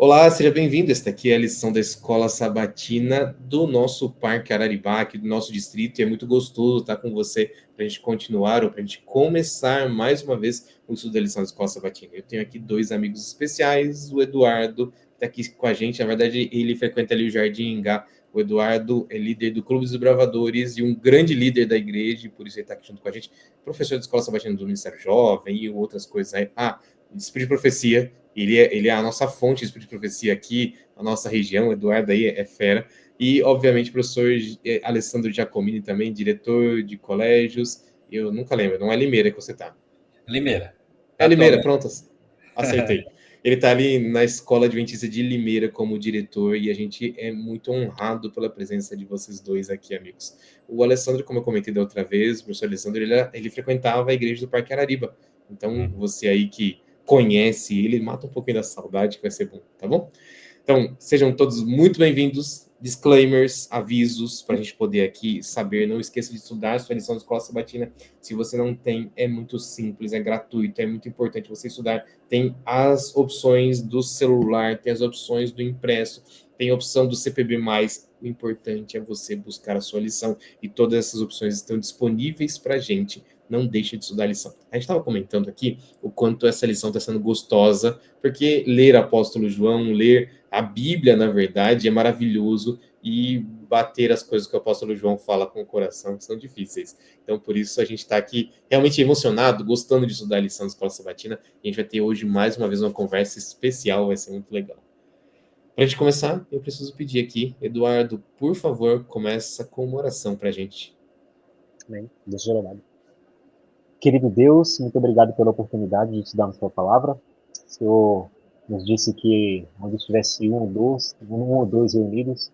Olá, seja bem-vindo. Esta aqui é a lição da Escola Sabatina do nosso Parque Araribá, aqui do nosso distrito, e é muito gostoso estar com você para a gente continuar ou para a gente começar mais uma vez o estudo da lição da Escola Sabatina. Eu tenho aqui dois amigos especiais, o Eduardo, que está aqui com a gente. Na verdade, ele frequenta ali o Jardim Engá. O Eduardo é líder do Clube dos Bravadores e um grande líder da igreja, e por isso ele está aqui junto com a gente. Professor da Escola Sabatina do Ministério Jovem e outras coisas aí. Espírito de Profecia. Ele é a nossa fonte de Espírito de Profecia aqui, na nossa região. O Eduardo aí é fera. E, obviamente, o professor Alessandro Giacomini também, diretor de colégios. Eu nunca lembro, não é Limeira que você está. Limeira. É Limeira, Atualmente. pronto. Acertei. Ele está ali na Escola Adventista de Limeira como diretor e a gente é muito honrado pela presença de vocês dois aqui, amigos. O Alessandro, como eu comentei da outra vez, o professor Alessandro, ele frequentava a igreja do Parque Arariba. Então, você aí que conhece ele, mata um pouquinho da saudade, que vai ser bom, tá bom? Então, sejam todos muito bem-vindos. Disclaimers, avisos, para a gente poder aqui saber. Não esqueça de estudar a sua lição de Escola Sabatina. Se você não tem, é muito simples, é gratuito, é muito importante você estudar. Tem as opções do celular, tem as opções do impresso, tem a opção do CPB+. O importante é você buscar a sua lição. E todas essas opções estão disponíveis para a gente. Não deixe de estudar a lição. A gente estava comentando aqui o quanto essa lição está sendo gostosa, porque ler Apóstolo João, ler a Bíblia, na verdade, é maravilhoso, e bater as coisas que o apóstolo João fala com o coração são difíceis. Então, por isso, a gente está aqui realmente emocionado, gostando de estudar a lição da Escola Sabatina, e a gente vai ter hoje, mais uma vez, uma conversa especial, vai ser muito legal. Para a gente começar, eu preciso pedir aqui, Eduardo, por favor, começa com uma oração para a gente. Amém. Deixa eu orar. Querido Deus, muito obrigado pela oportunidade de estudar a sua palavra. O Senhor nos disse que onde estivesse um ou dois reunidos,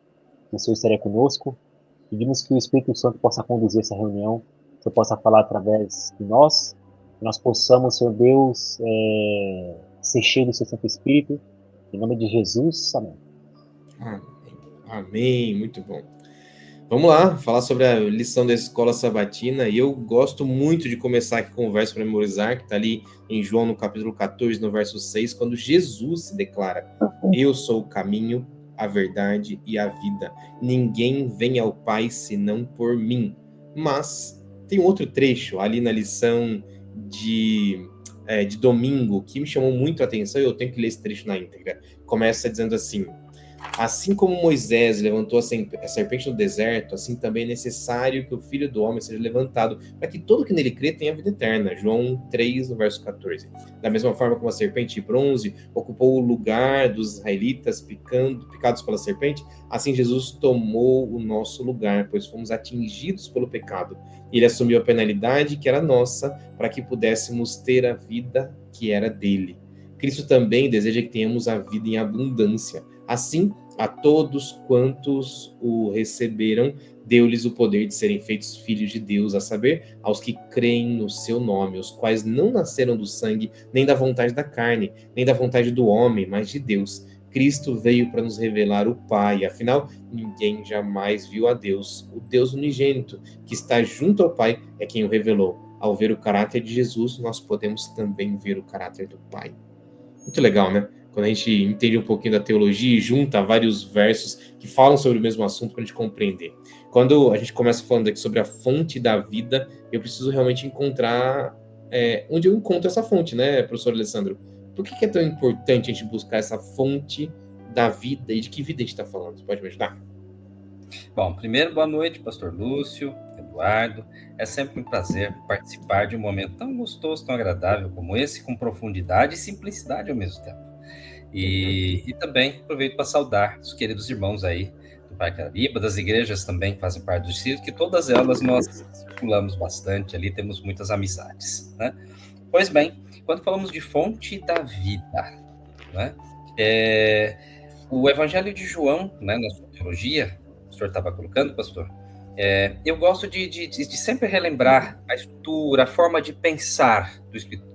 o Senhor estaria conosco. Pedimos que o Espírito Santo possa conduzir essa reunião, que o Senhor possa falar através de nós, que nós possamos, Senhor Deus, ser cheios do seu Santo Espírito. Em nome de Jesus, amém. Amém, muito bom. Vamos lá, falar sobre a lição da Escola Sabatina. E eu gosto muito de começar aqui com o verso para memorizar, que está ali em João, no capítulo 14, no verso 6, quando Jesus se declara: eu sou o caminho, a verdade e a vida. Ninguém vem ao Pai senão por mim. Mas tem um outro trecho ali na lição de domingo que me chamou muito a atenção, e eu tenho que ler esse trecho na íntegra. Começa dizendo assim: assim como Moisés levantou a serpente no deserto, assim também é necessário que o Filho do Homem seja levantado, para que todo que nele crê tenha vida eterna. João 3, no verso 14. Da mesma forma como a serpente de bronze ocupou o lugar dos israelitas picados pela serpente, assim Jesus tomou o nosso lugar, pois fomos atingidos pelo pecado. Ele assumiu a penalidade que era nossa, para que pudéssemos ter a vida que era dele. Cristo também deseja que tenhamos a vida em abundância. Assim, a todos quantos o receberam, deu-lhes o poder de serem feitos filhos de Deus, a saber, aos que creem no seu nome, os quais não nasceram do sangue, nem da vontade da carne, nem da vontade do homem, mas de Deus. Cristo veio para nos revelar o Pai, afinal, ninguém jamais viu a Deus. O Deus unigênito, que está junto ao Pai, é quem o revelou. Ao ver o caráter de Jesus, nós podemos também ver o caráter do Pai. Muito legal, né? Quando a gente entende um pouquinho da teologia e junta vários versos que falam sobre o mesmo assunto para a gente compreender. Quando a gente começa falando aqui sobre a fonte da vida, eu preciso realmente encontrar onde eu encontro essa fonte, né, professor Alessandro? Por que é tão importante a gente buscar essa fonte da vida e de que vida a gente está falando? Você pode me ajudar? Bom, primeiro, boa noite, pastor Lúcio, Eduardo. É sempre um prazer participar de um momento tão gostoso, tão agradável como esse, com profundidade e simplicidade ao mesmo tempo. E também aproveito para saudar os queridos irmãos aí do Parque Arariba, das igrejas também que fazem parte do distrito, que todas elas nós circulamos bastante ali, temos muitas amizades, né? Pois bem, quando falamos de fonte da vida, né? O Evangelho de João, né, na sua teologia, o senhor estava colocando, pastor, eu gosto de sempre relembrar a estrutura, a forma de pensar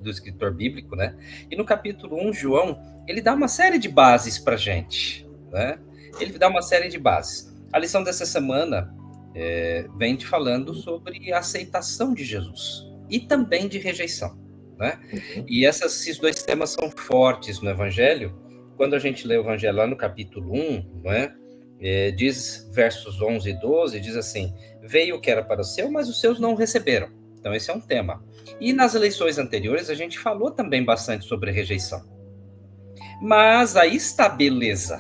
do escritor bíblico, né? E no capítulo 1, João, ele dá uma série de bases para a gente, né? Ele dá uma série de bases. A lição dessa semana vem te falando sobre a aceitação de Jesus e também de rejeição, né? E esses dois temas são fortes no Evangelho, quando a gente lê o Evangelho lá no capítulo 1, não é? Diz, versos 11 e 12, diz assim, veio o que era para o seu, mas os seus não receberam. Então esse é um tema. E nas eleições anteriores a gente falou também bastante sobre rejeição. Mas aí está a beleza.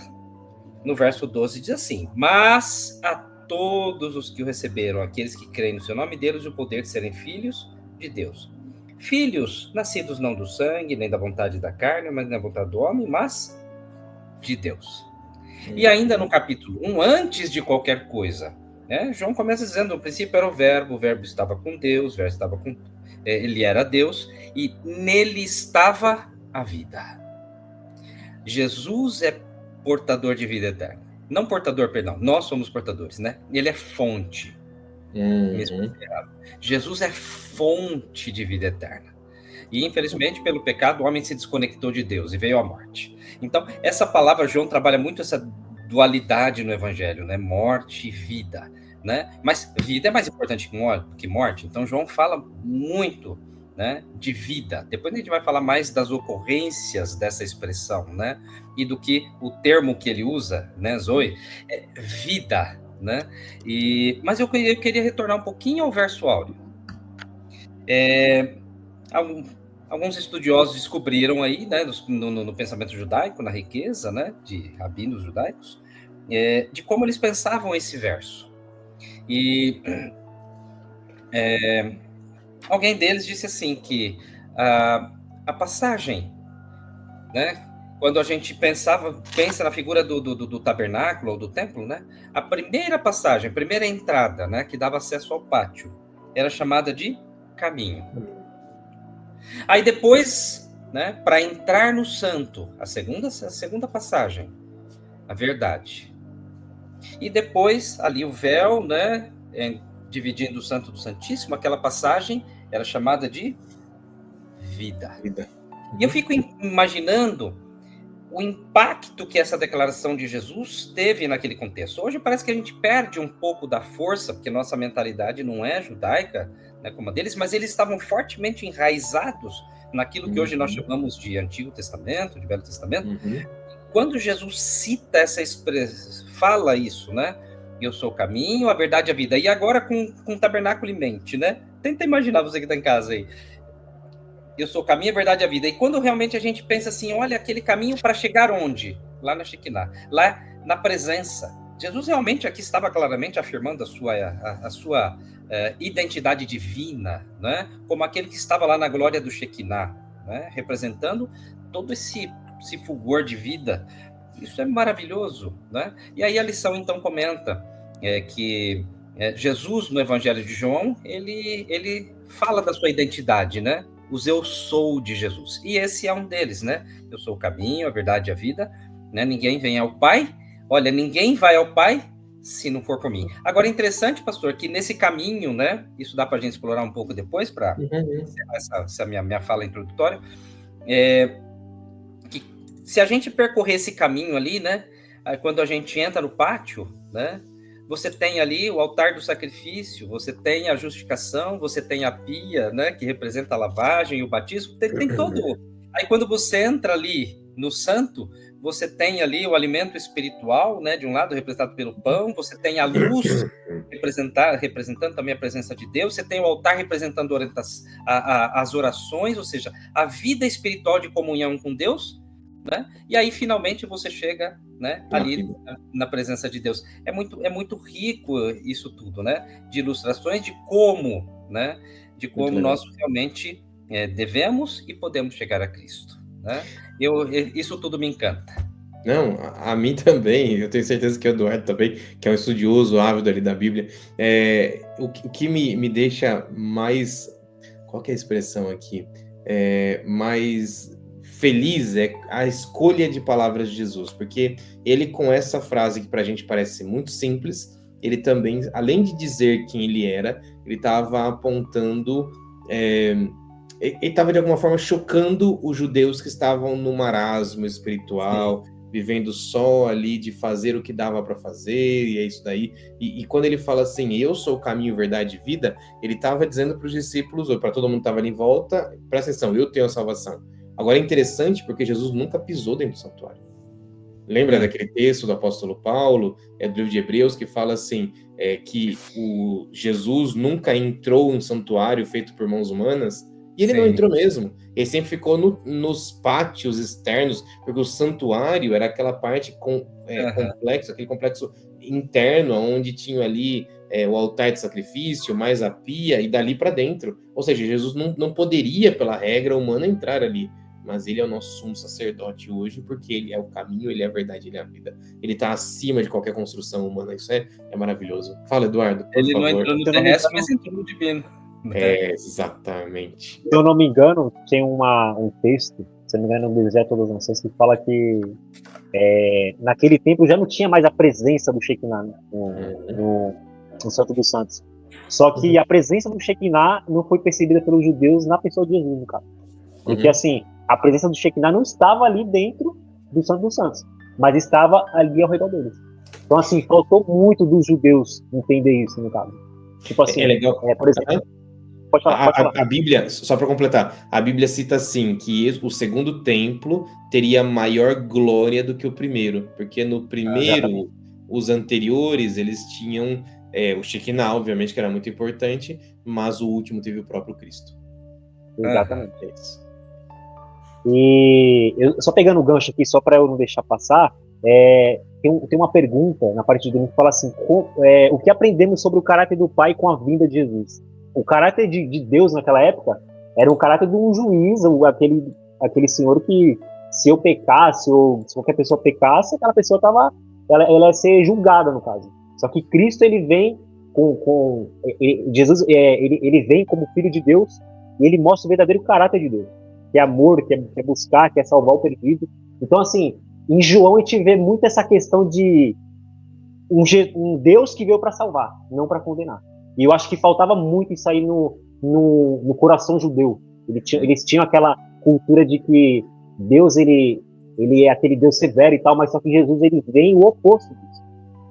No verso 12 diz assim, mas a todos os que o receberam, aqueles que creem no seu nome, deles o poder de serem filhos de Deus. Filhos nascidos não do sangue, nem da vontade da carne, mas da vontade do homem, mas de Deus. E ainda no capítulo 1, antes de qualquer coisa, né, João começa dizendo, no princípio era o verbo estava com Deus, o verbo estava com... ele era Deus, e nele estava a vida. Jesus é portador de vida eterna. Não portador, perdão, nós somos portadores, né? Ele é fonte. Jesus é fonte de vida eterna. E, infelizmente, pelo pecado, o homem se desconectou de Deus e veio à morte. Então, essa palavra, João trabalha muito essa dualidade no Evangelho, né? Morte e vida, né? Mas vida é mais importante que morte. Então, João fala muito, né, de vida. Depois a gente vai falar mais das ocorrências dessa expressão, né? E do que o termo que ele usa, né, Zoe, é vida, né? Mas eu queria retornar um pouquinho ao verso áureo. Alguns estudiosos descobriram aí, né, no pensamento judaico, na riqueza, né, de rabinos judaicos, de como eles pensavam esse verso. E alguém deles disse assim que a passagem, né, quando a gente pensa na figura do tabernáculo ou do templo, né, a primeira passagem, a primeira entrada, né, que dava acesso ao pátio, era chamada de caminho. Aí depois, né, para entrar no santo, a segunda passagem, a verdade. E depois, ali o véu, né, dividindo o santo do santíssimo, aquela passagem era chamada de vida. E eu fico imaginando o impacto que essa declaração de Jesus teve naquele contexto. Hoje parece que a gente perde um pouco da força, porque nossa mentalidade não é judaica, né, como a deles, mas eles estavam fortemente enraizados naquilo que hoje nós chamamos de Antigo Testamento, de Velho Testamento. Quando Jesus cita essa expressão, fala isso, né? Eu sou o caminho, a verdade e a vida. E agora com o tabernáculo em mente, né? Tenta imaginar você que está em casa aí. Eu sou o caminho, a verdade e a vida. E quando realmente a gente pensa assim, olha, aquele caminho para chegar onde? Lá na Shekinah, lá na presença. Jesus realmente aqui estava claramente afirmando a sua identidade divina, né? Como aquele que estava lá na glória do Shekinah, né? Representando todo esse fulgor de vida. Isso é maravilhoso, né? E aí a lição então comenta que Jesus no Evangelho de João, ele fala da sua identidade, né? Os eu sou de Jesus. E esse é um deles, né? Eu sou o caminho, a verdade e a vida, né? Ninguém vem ao Pai. Olha, ninguém vai ao Pai se não for por mim. Agora, interessante, pastor, que nesse caminho, né? Isso dá para a gente explorar um pouco depois, para essa minha fala introdutória. Que se a gente percorrer esse caminho ali, né? Quando a gente entra no pátio, né? Você tem ali o altar do sacrifício, você tem a justificação, você tem a pia, né, que representa a lavagem e o batismo, tem todo. Aí quando você entra ali no santo, você tem ali o alimento espiritual, né, de um lado representado pelo pão, você tem a luz representando também a presença de Deus, você tem o altar representando as orações, ou seja, a vida espiritual de comunhão com Deus, né? E aí finalmente você chega, né, ali na presença de Deus. É muito rico isso tudo, né? De ilustrações de como, né? De como nós realmente devemos e podemos chegar a Cristo, né? Isso tudo me encanta. Não, a mim também. Eu tenho certeza que o Eduardo também, que é um estudioso ávido ali da Bíblia. O que me deixa mais... Qual que é a expressão aqui? Mais feliz é a escolha de palavras de Jesus, porque ele, com essa frase que para a gente parece muito simples, ele também, além de dizer quem ele era, ele estava apontando, ele estava de alguma forma chocando os judeus que estavam no marasmo espiritual, vivendo só ali de fazer o que dava para fazer, e é isso daí. E quando ele fala assim, eu sou o caminho, verdade e vida, ele estava dizendo para os discípulos, ou para todo mundo que estava ali em volta, presta atenção, eu tenho a salvação. Agora é interessante porque Jesus nunca pisou dentro do santuário. Lembra daquele texto do apóstolo Paulo, do livro de Hebreus, que fala assim, que o Jesus nunca entrou em santuário feito por mãos humanas, e ele não entrou mesmo. Ele sempre ficou nos pátios externos, porque o santuário era aquela parte complexa, aquele complexo interno, onde tinha ali o altar de sacrifício, mais a pia, e dali para dentro. Ou seja, Jesus não poderia, pela regra humana, entrar ali. Mas ele é o nosso sumo sacerdote hoje, porque ele é o caminho, ele é a verdade, ele é a vida. Ele está acima de qualquer construção humana. Isso é maravilhoso. Fala, Eduardo, por ele favor. Ele não entrou no terrestre, mas entrou no divino. Exatamente. Se eu não me engano, tem um texto, se não me engano, no Deserto das Nações, que fala que naquele tempo já não tinha mais a presença do Shekinah no Santo dos Santos. Só que a presença do Shekinah não foi percebida pelos judeus na pessoa de Jesus, no caso. Porque, assim, a presença do Shekinah não estava ali dentro do Santo dos Santos, mas estava ali ao redor deles. Então, assim, faltou muito dos judeus entender isso, no caso. Tipo assim, legal. Por exemplo, pode falar. A Bíblia, só para completar, a Bíblia cita assim, que o segundo templo teria maior glória do que o primeiro, porque no primeiro, os anteriores, eles tinham o Shekinah, obviamente, que era muito importante, mas o último teve o próprio Cristo. Exatamente. E só pegando o gancho aqui, só para eu não deixar passar, tem uma pergunta na parte de domingo que fala assim, o que aprendemos sobre o caráter do Pai com a vinda de Jesus? O caráter de Deus naquela época era um caráter de um juiz, aquele senhor que, se eu pecasse, ou se qualquer pessoa pecasse, aquela pessoa ela ia ser julgada, no caso. Só que Cristo, ele vem Jesus, ele vem como Filho de Deus, e ele mostra o verdadeiro caráter de Deus, que é amor, que é buscar, que é salvar o perdido. Então, assim, em João a gente vê muito essa questão de um Deus que veio para salvar, não para condenar. E eu acho que faltava muito isso aí no coração judeu. Eles tinham aquela cultura de que Deus, ele é aquele Deus severo e tal, mas só que Jesus, ele vem o oposto disso.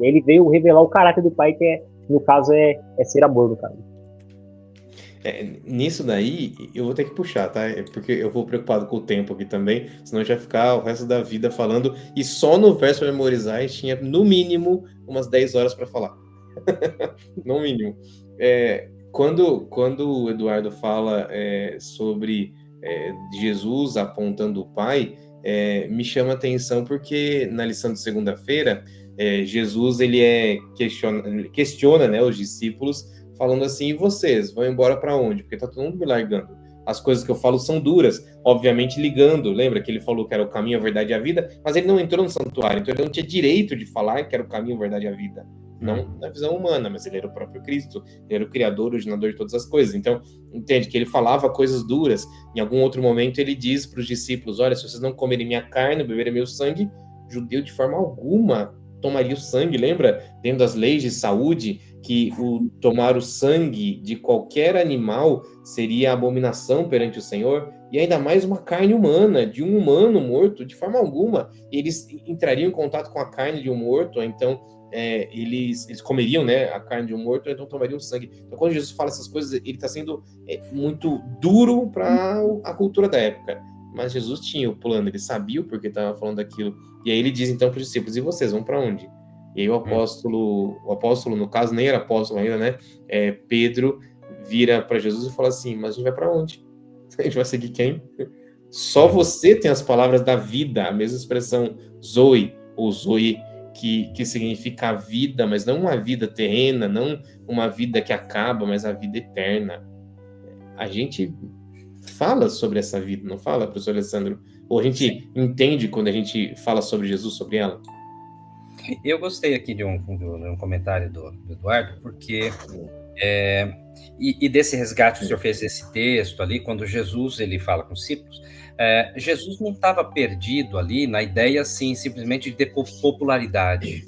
Ele veio revelar o caráter do Pai, que no caso é ser amor, no caso. Nisso daí, eu vou ter que puxar, tá? Porque eu vou preocupado com o tempo aqui também, senão a gente vai ficar o resto da vida falando, e só no verso para memorizar a gente tinha, no mínimo, umas 10 horas para falar. No mínimo. Quando o Eduardo fala sobre Jesus apontando o Pai, me chama a atenção porque na lição de segunda-feira, Jesus ele questiona, né, os discípulos, falando assim, e vocês vão embora para onde? Porque tá todo mundo me largando. As coisas que eu falo são duras, obviamente ligando. Lembra que ele falou que era o caminho, a verdade e a vida, mas ele não entrou no santuário, então ele não tinha direito de falar que era o caminho, a verdade e a vida. Não na visão humana, mas ele era o próprio Cristo, ele era o criador, o originador de todas as coisas. Então, entende que ele falava coisas duras. Em algum outro momento ele diz para os discípulos, olha, se vocês não comerem minha carne, beberem meu sangue, judeu de forma alguma tomaria o sangue. Lembra, dentro das leis de saúde, que tomar o sangue de qualquer animal seria abominação perante o Senhor? E ainda mais uma carne humana, de um humano morto, de forma alguma. Eles entrariam em contato com a carne de um morto, então eles comeriam, né, a carne de um morto, ou então tomariam sangue. Então, quando Jesus fala essas coisas, ele está sendo muito duro para a cultura da época. Mas Jesus tinha o plano, ele sabia o porquê estava falando daquilo. E aí ele diz então para os discípulos, e vocês vão para onde? E aí o apóstolo, no caso, nem era apóstolo ainda, né? Pedro vira para Jesus e fala assim, mas a gente vai para onde? A gente vai seguir quem? Só você tem as palavras da vida, a mesma expressão Zoe, ou Zoe, que significa a vida, mas não uma vida terrena, não uma vida que acaba, mas a vida eterna. A gente fala sobre essa vida, não fala, professor Alessandro? Ou a gente entende quando a gente fala sobre Jesus, sobre ela? Eu gostei aqui de um comentário do Eduardo, porque e desse resgate que o senhor fez desse texto ali, quando Jesus ele fala com os discípulos, Jesus não estava perdido ali na ideia, assim, simplesmente de ter popularidade.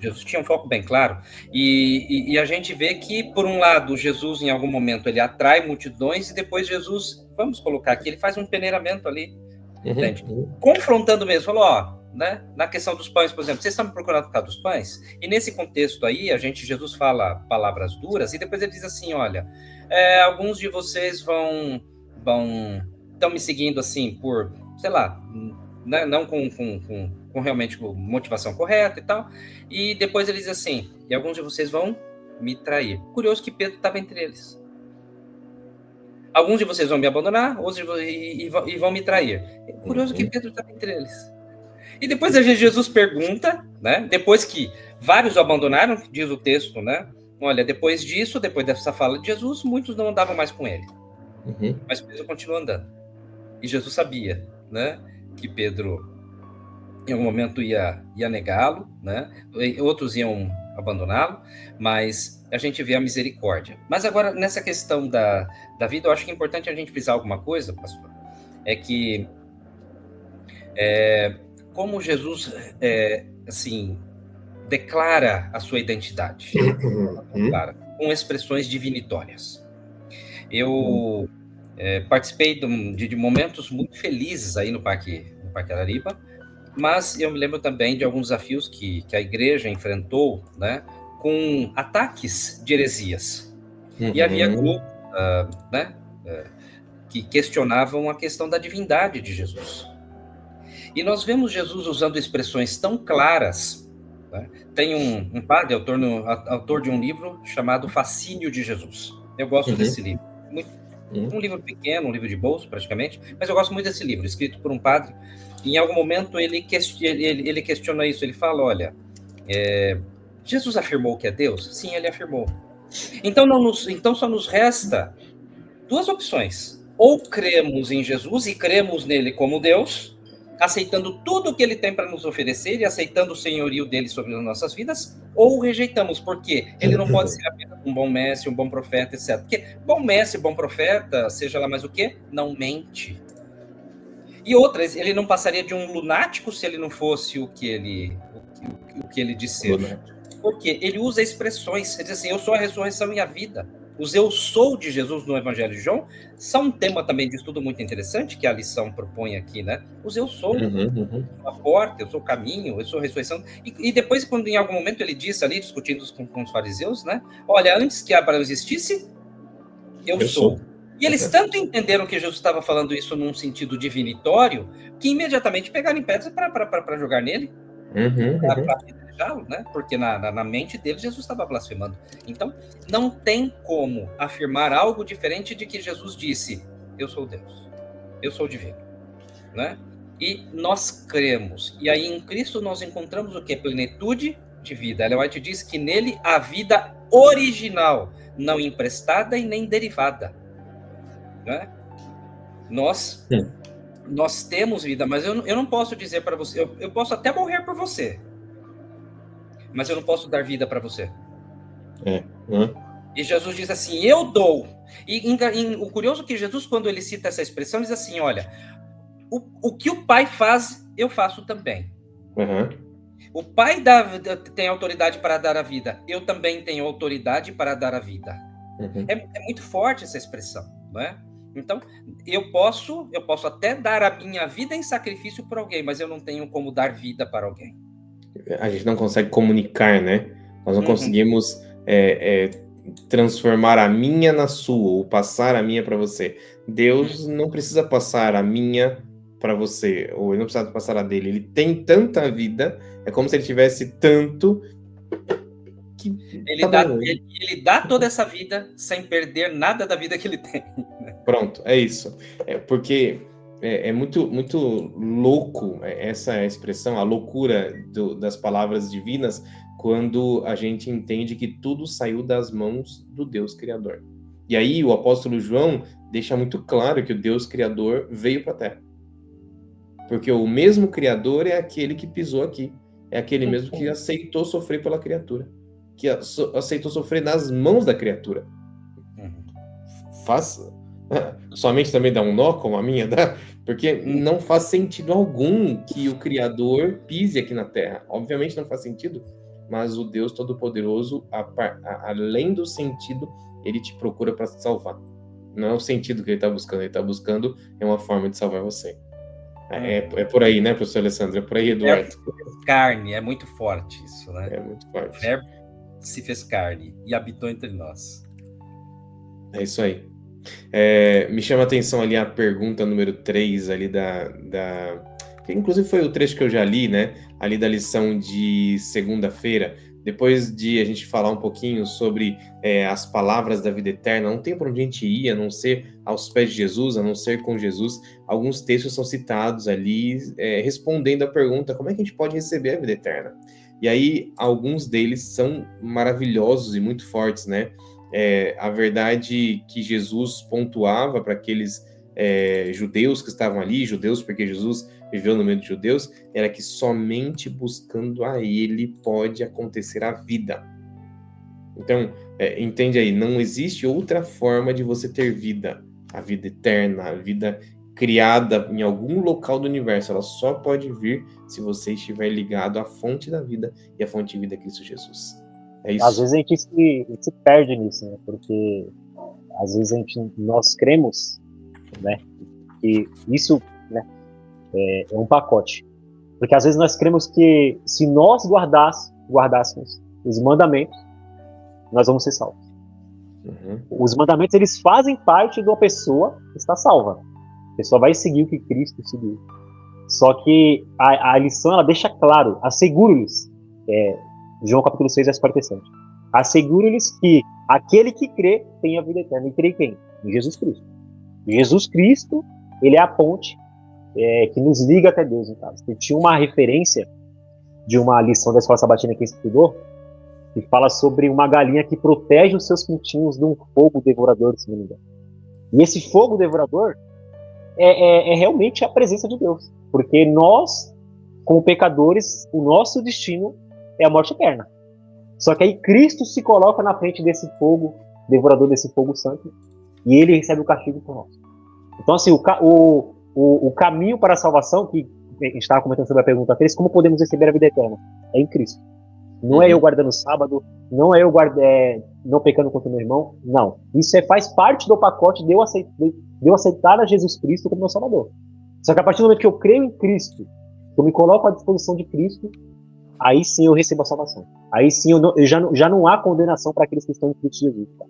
Jesus tinha um foco bem claro, e a gente vê que, por um lado, Jesus, em algum momento, ele atrai multidões, e depois Jesus, vamos colocar aqui, ele faz um peneiramento ali, entende? Confrontando mesmo, falou, né, na questão dos pães, por exemplo, vocês estão me procurando por causa dos pães? E nesse contexto aí, Jesus fala palavras duras, e depois ele diz assim, olha, alguns de vocês estão me seguindo assim por, sei lá, né, não com realmente com motivação correta e tal. E depois ele diz assim: e alguns de vocês vão me trair. Curioso que Pedro estava entre eles. Alguns de vocês vão me abandonar, outros vão me trair. Curioso que Pedro estava entre eles. E depois Jesus pergunta, né? Depois que vários o abandonaram, diz o texto, né? Olha, depois disso, depois dessa fala de Jesus, muitos não andavam mais com ele. Mas Pedro continuou andando. E Jesus sabia, né? Que Pedro, em algum momento, ia negá-lo, né? Outros iam abandoná-lo, mas a gente vê a misericórdia. Mas agora, nessa questão da vida, eu acho que é importante a gente frisar alguma coisa, pastor, é que como Jesus, assim, declara a sua identidade, com expressões divinitórias. Eu participei de momentos muito felizes aí no Parque Araripe, mas eu me lembro também de alguns desafios que a igreja enfrentou, né, com ataques de heresias. E havia grupos, né, que questionavam a questão da divindade de Jesus. E nós vemos Jesus usando expressões tão claras, né? Tem um padre, autor de um livro chamado Fascínio de Jesus. Eu gosto desse livro. Um livro pequeno, um livro de bolso, praticamente, mas eu gosto muito desse livro, escrito por um padre. E em algum momento ele questiona isso. Ele fala, olha, Jesus afirmou que é Deus? Sim, ele afirmou. Então só nos resta duas opções. Ou cremos em Jesus e cremos nele como Deus, aceitando tudo o que ele tem para nos oferecer e aceitando o senhorio dele sobre as nossas vidas, ou rejeitamos, porque ele não pode ser apenas um bom mestre, um bom profeta, etc. Porque bom mestre, bom profeta, seja lá mais o quê, não mente. E outras, ele não passaria de um lunático se ele não fosse o que ele diz ser. Porque ele usa expressões, ele diz assim, eu sou a ressurreição e a vida. Os eu sou de Jesus no Evangelho de João são um tema também de estudo muito interessante, que a lição propõe aqui, né? Os eu sou, eu sou a porta, eu sou o caminho, eu sou a ressurreição. E depois, quando em algum momento ele disse ali, discutindo com os fariseus, né? Olha, antes que Abraão existisse, eu sou. E eles tanto entenderam que Jesus estava falando isso num sentido divinitório, que imediatamente pegaram em pedras para jogar nele, para apedrejá-lo, né? Porque na mente deles Jesus estava blasfemando. Então, não tem como afirmar algo diferente de que Jesus disse, eu sou Deus, eu sou divino, né? E nós cremos. E aí em Cristo nós encontramos o que? Plenitude de vida. Ellen White diz que nele há vida original, não emprestada e nem derivada, né? Nós temos vida, mas eu não posso dizer para você, eu posso até morrer por você, mas eu não posso dar vida para você. E Jesus diz assim, eu dou. E o curioso é que Jesus, quando ele cita essa expressão, diz assim, olha, o que o Pai faz, eu faço também. O Pai tem autoridade para dar a vida, eu também tenho autoridade para dar a vida. É muito forte essa expressão, não é? Então, eu posso até dar a minha vida em sacrifício por alguém, mas eu não tenho como dar vida para alguém. A gente não consegue comunicar, né? Nós não conseguimos transformar a minha na sua, ou passar a minha para você. Deus não precisa passar a minha para você, ou ele não precisa passar a dele. Ele tem tanta vida, é como se ele tivesse tanto... Ele dá toda essa vida sem perder nada da vida que ele tem. Pronto, é isso. Porque é muito, muito louco essa expressão, a loucura das palavras divinas, quando a gente entende que tudo saiu das mãos do Deus Criador. E aí o apóstolo João deixa muito claro que o Deus Criador veio para a Terra. Porque o mesmo Criador é aquele que pisou aqui. É aquele mesmo que aceitou sofrer pela criatura. Que aceitou sofrer nas mãos da criatura. Sua mente também dá um nó, como a minha dá? Porque não faz sentido algum que o Criador pise aqui na Terra. Obviamente não faz sentido, mas o Deus Todo-Poderoso, além do sentido, ele te procura para te salvar. Não é o sentido que ele está buscando é uma forma de salvar você. É por aí, né, professor Alessandro? É por aí, Eduardo. Carne, é muito forte isso, né? É muito forte. O verbo se fez carne e habitou entre nós. É isso aí. Me chama a atenção ali a pergunta número 3 ali da que inclusive foi o trecho que eu já li, né? Ali da lição de segunda-feira, depois de a gente falar um pouquinho sobre as palavras da vida eterna, não tem para onde a gente ir, a não ser aos pés de Jesus, a não ser com Jesus. Alguns textos são citados ali, respondendo a pergunta, como é que a gente pode receber a vida eterna? E aí, alguns deles são maravilhosos e muito fortes, né? A verdade que Jesus pontuava para aqueles judeus que estavam ali, judeus porque Jesus viveu no meio de judeus, era que somente buscando a Ele pode acontecer a vida. Então, entende aí, não existe outra forma de você ter vida, a vida eterna, a vida criada em algum local do universo, ela só pode vir se você estiver ligado à fonte da vida, e a fonte de vida é Cristo Jesus. É isso. Às vezes a gente se perde nisso, né? Porque às vezes nós cremos, né, que isso, né, é um pacote. Porque às vezes nós cremos que se nós guardássemos os mandamentos, nós vamos ser salvos. Uhum. Os mandamentos, eles fazem parte de uma pessoa que está salva. A pessoa vai seguir o que Cristo seguiu. Só que a lição, ela deixa claro, asseguro-lhes, João capítulo 6, verso 47, asseguro-lhes que aquele que crê tem a vida eterna. E crê em quem? Em Jesus Cristo. Jesus Cristo, ele é a ponte que nos liga até Deus, no caso. Eu tinha uma referência de uma lição da Escola Sabatina que estudou, que fala sobre uma galinha que protege os seus pintinhos de um fogo devorador, se não me engano. E esse fogo devorador é realmente a presença de Deus. Porque nós, como pecadores, o nosso destino é a morte eterna. Só que aí Cristo se coloca na frente desse fogo devorador, desse fogo santo, e ele recebe o castigo por nós. Então, assim, o caminho para a salvação, que a gente estava comentando sobre a pergunta 3, como podemos receber a vida eterna? É em Cristo. Não é eu guardando o sábado, não é eu não pecando contra o meu irmão, não. Isso faz parte do pacote de eu aceitar a Jesus Cristo como meu Salvador. Só que a partir do momento que eu creio em Cristo, que eu me coloco à disposição de Cristo, aí sim eu recebo a salvação. Aí sim já não há condenação para aqueles que estão em Cristo Jesus. Tá?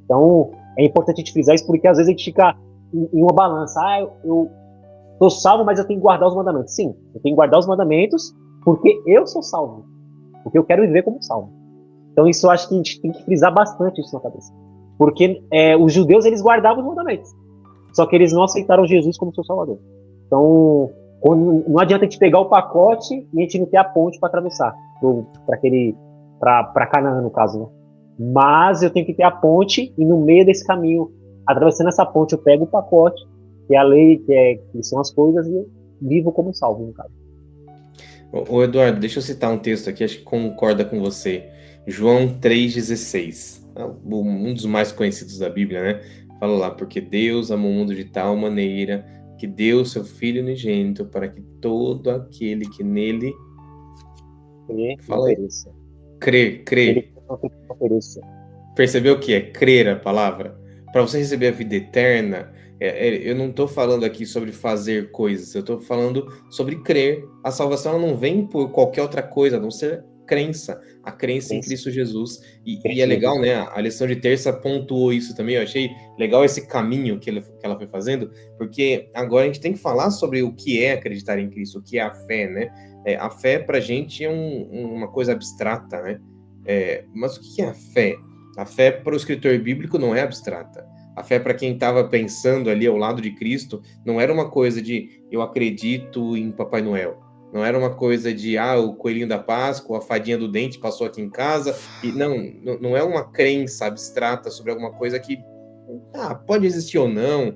Então, é importante a gente frisar isso, porque às vezes a gente fica em uma balança. Eu estou salvo, mas eu tenho que guardar os mandamentos. Sim, eu tenho que guardar os mandamentos porque eu sou salvo. Porque eu quero viver como salvo. Então isso eu acho que a gente tem que frisar bastante isso na cabeça. Porque os judeus, eles guardavam os mandamentos. Só que eles não aceitaram Jesus como seu salvador. Então, não adianta a gente pegar o pacote e a gente não ter a ponte para atravessar. Para Canaã, no caso, né? Mas eu tenho que ter a ponte e no meio desse caminho, atravessando essa ponte, eu pego o pacote, que é a lei, que são as coisas, e eu vivo como salvo, no caso. Ô Eduardo, deixa eu citar um texto aqui, acho que concorda com você. João 3,16, um dos mais conhecidos da Bíblia, né? Fala lá, porque Deus amou o mundo de tal maneira que deu seu Filho unigênito para que todo aquele que nele crê. Percebeu o que é crer a palavra? Para você receber a vida eterna, eu não estou falando aqui sobre fazer coisas, eu estou falando sobre crer. A salvação ela não vem por qualquer outra coisa, a não ser crença. A crença em Cristo Jesus. E é legal, né? A lição de terça pontuou isso também. Eu achei legal esse caminho que ela foi fazendo, porque agora a gente tem que falar sobre o que é acreditar em Cristo, o que é a fé, né? A fé para a gente é uma coisa abstrata, né? Mas o que é a fé? A fé para o escritor bíblico não é abstrata. A fé para quem estava pensando ali ao lado de Cristo não era uma coisa de eu acredito em Papai Noel. Não era uma coisa de o coelhinho da Páscoa, a fadinha do dente passou aqui em casa. E não é uma crença abstrata sobre alguma coisa que pode existir ou não.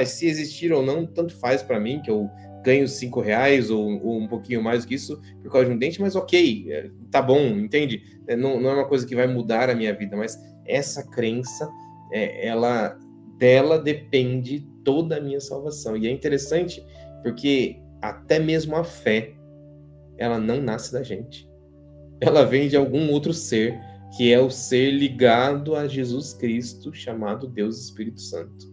Se existir ou não, tanto faz para mim, que eu ganho R$5 ou um pouquinho mais do que isso por causa de um dente, mas ok, tá bom, entende? Não é uma coisa que vai mudar a minha vida, mas essa crença, dela depende toda a minha salvação. E é interessante porque até mesmo a fé, ela não nasce da gente. Ela vem de algum outro ser, que é o ser ligado a Jesus Cristo, chamado Deus Espírito Santo.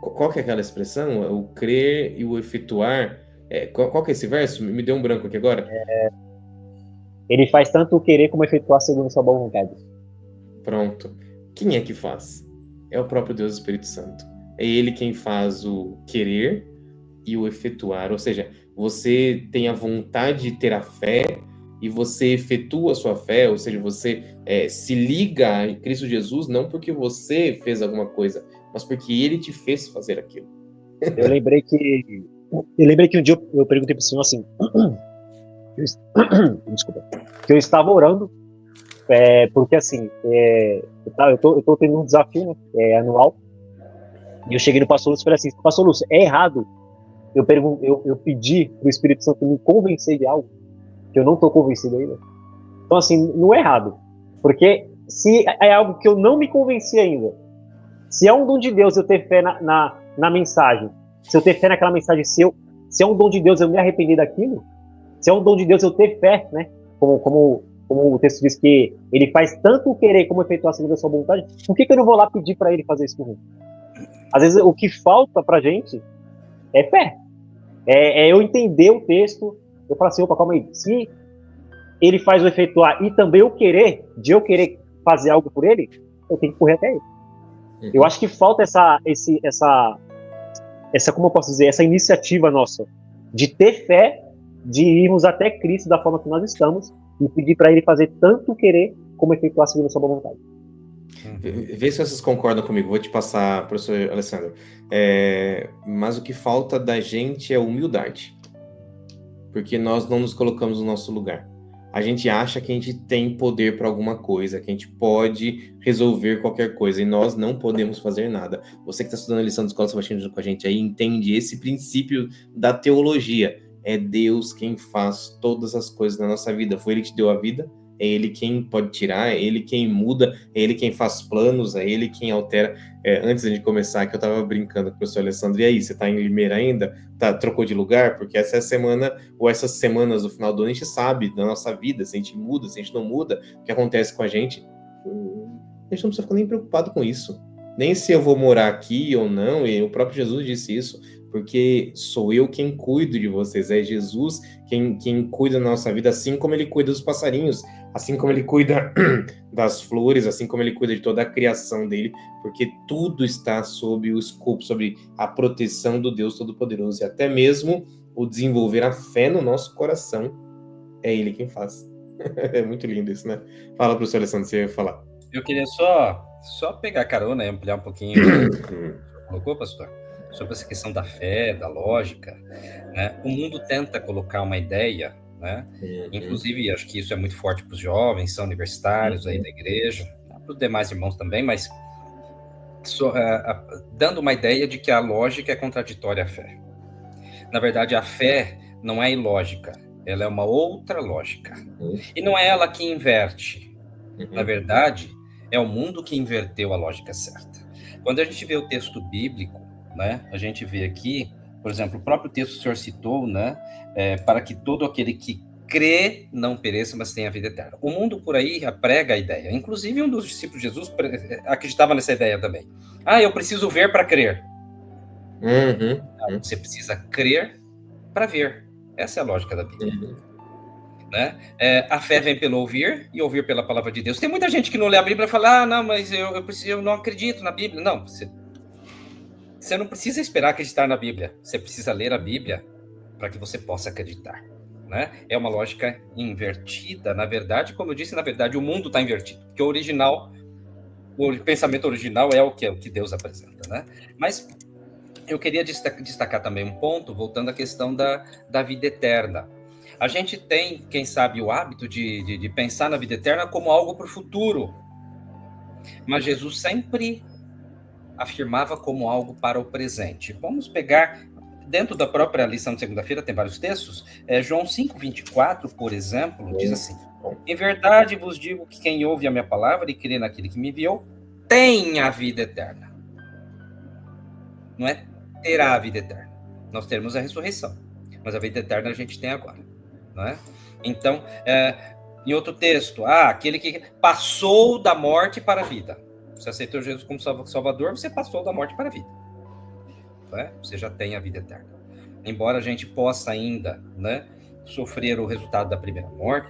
Qual que é aquela expressão? O crer e o efetuar. Qual que é esse verso? Me deu um branco aqui agora. Ele faz tanto o querer como efetuar segundo sua boa vontade. Pronto. Quem é que faz? É o próprio Deus Espírito Santo. é ele quem faz o querer e o efetuar. Ou seja, você tem a vontade de ter a fé e você efetua a sua fé, ou seja, você se liga a Cristo Jesus não porque você fez alguma coisa, mas porque ele te fez fazer aquilo. Eu lembrei que um dia eu perguntei para o Senhor assim, desculpa, que eu estava orando, porque assim, eu tô tendo um desafio, né, anual, e eu cheguei no pastor Lúcio e falei assim, pastor Lúcio, é errado eu pedi pro Espírito Santo me convencer de algo que eu não tô convencido ainda? Então assim, não é errado, porque se é algo que eu não me convenci ainda, se é um dom de Deus eu ter fé na mensagem, se eu ter fé naquela mensagem, se é um dom de Deus eu me arrepender daquilo, se é um dom de Deus eu ter fé, né? Como o texto diz que ele faz tanto o querer como efetuar segundo a sua vontade, por que eu não vou lá pedir para ele fazer isso por mim? Às vezes o que falta pra gente é fé. É eu entender o texto, eu falo assim, opa, calma aí, se ele faz o efetuar e também eu querer fazer algo por ele, eu tenho que correr até ele. Eu acho que falta essa, como eu posso dizer, essa iniciativa nossa de ter fé, de irmos até Cristo da forma que nós estamos e pedir para ele fazer tanto querer como efetuar segundo a sua vontade. Vê se vocês concordam comigo. Vou te passar, professor Alessandro. Mas o que falta da gente é humildade. Porque nós não nos colocamos no nosso lugar. A gente acha que a gente tem poder para alguma coisa, que a gente pode resolver qualquer coisa, e nós não podemos fazer nada. Você que está estudando a lição de escola sabatina junto com a gente aí, entende esse princípio da teologia. É Deus quem faz todas as coisas na nossa vida. Foi Ele que te deu a vida, é Ele quem pode tirar, é Ele quem muda, é Ele quem faz planos, é Ele quem altera. Antes de começar, que eu estava brincando com o professor Alessandro, e aí, você está em Limeira ainda? Trocou de lugar? Porque essa semana, ou essas semanas do final do ano, a gente sabe da nossa vida, se a gente muda, se a gente não muda, o que acontece com a gente. A gente não precisa ficar nem preocupado com isso. Nem se eu vou morar aqui ou não, e o próprio Jesus disse isso, porque sou eu quem cuido de vocês, é Jesus quem cuida da nossa vida, assim como ele cuida dos passarinhos, assim como ele cuida das flores, assim como ele cuida de toda a criação dele, porque tudo está sob o escopo, sobre a proteção do Deus Todo-Poderoso, e até mesmo o desenvolver a fé no nosso coração, é ele quem faz. É muito lindo isso, né? Fala, professor Alessandro, você ia falar. Eu queria só pegar carona e ampliar um pouquinho o que você colocou, pastor, sobre essa questão da fé, da lógica, né? O mundo tenta colocar uma ideia, né? Inclusive, acho que isso é muito forte para os jovens, são universitários aí da igreja, para os demais irmãos também, mas dando uma ideia de que a lógica é contraditória à fé. Na verdade, a fé não é ilógica, ela é uma outra lógica. E não é ela que inverte. Na verdade, é o mundo que inverteu a lógica certa. Quando a gente vê o texto bíblico, né, a gente vê aqui, por exemplo, o próprio texto que o senhor citou, né, para que todo aquele que crê não pereça, mas tenha vida eterna. O mundo por aí prega a ideia. Inclusive, um dos discípulos de Jesus acreditava nessa ideia também. Eu preciso ver para crer. Você precisa crer para ver. Essa é a lógica da Bíblia. Né? A fé vem pelo ouvir e ouvir pela palavra de Deus. Tem muita gente que não lê a Bíblia e fala, não, mas eu não acredito na Bíblia. Não, você não precisa esperar acreditar na Bíblia. Você precisa ler a Bíblia para que você possa acreditar. Né? É uma lógica invertida. Na verdade, como eu disse, na verdade, o mundo está invertido. Porque o pensamento original é o que Deus apresenta. Né? Mas eu queria destacar também um ponto, voltando à questão da vida eterna. A gente tem, quem sabe, o hábito de pensar na vida eterna como algo para o futuro. Mas Jesus sempre afirmava como algo para o presente. Vamos pegar, dentro da própria lição de segunda-feira, tem vários textos. João 5,24, por exemplo, diz assim: em verdade vos digo que quem ouve a minha palavra e crê naquele que me enviou, tem a vida eterna. Não é terá a vida eterna. Nós teremos a ressurreição. Mas a vida eterna a gente tem agora. Não é? Então, em outro texto, aquele que passou da morte para a vida. Você aceitou Jesus como Salvador, você passou da morte para a vida. Não é? Você já tem a vida eterna. Embora a gente possa ainda, né, sofrer o resultado da primeira morte,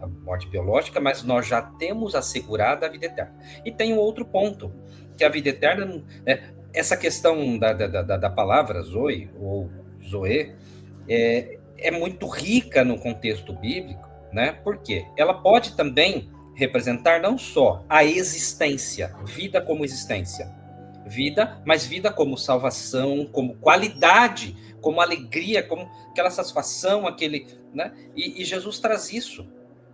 a morte biológica, mas nós já temos assegurada a vida eterna. E tem um outro ponto, que a vida eterna, essa questão da palavra Zoe, ou Zoe, é muito rica no contexto bíblico, né? Porque ela pode também representar não só a existência, vida como existência, vida, mas vida como salvação, como qualidade, como alegria, como aquela satisfação, aquele, né? E Jesus traz isso,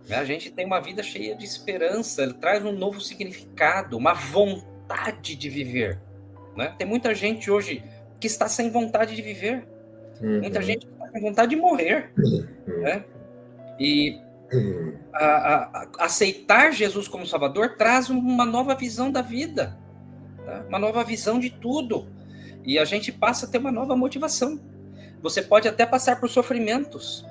né? A gente tem uma vida cheia de esperança, ele traz um novo significado, uma vontade de viver, né? Tem muita gente hoje que está sem vontade de viver, muita gente que está com vontade de morrer, né? E aceitar Jesus como Salvador traz uma nova visão da vida, tá? Uma nova visão de tudo, e a gente passa a ter uma nova motivação. Você pode até passar por sofrimentos,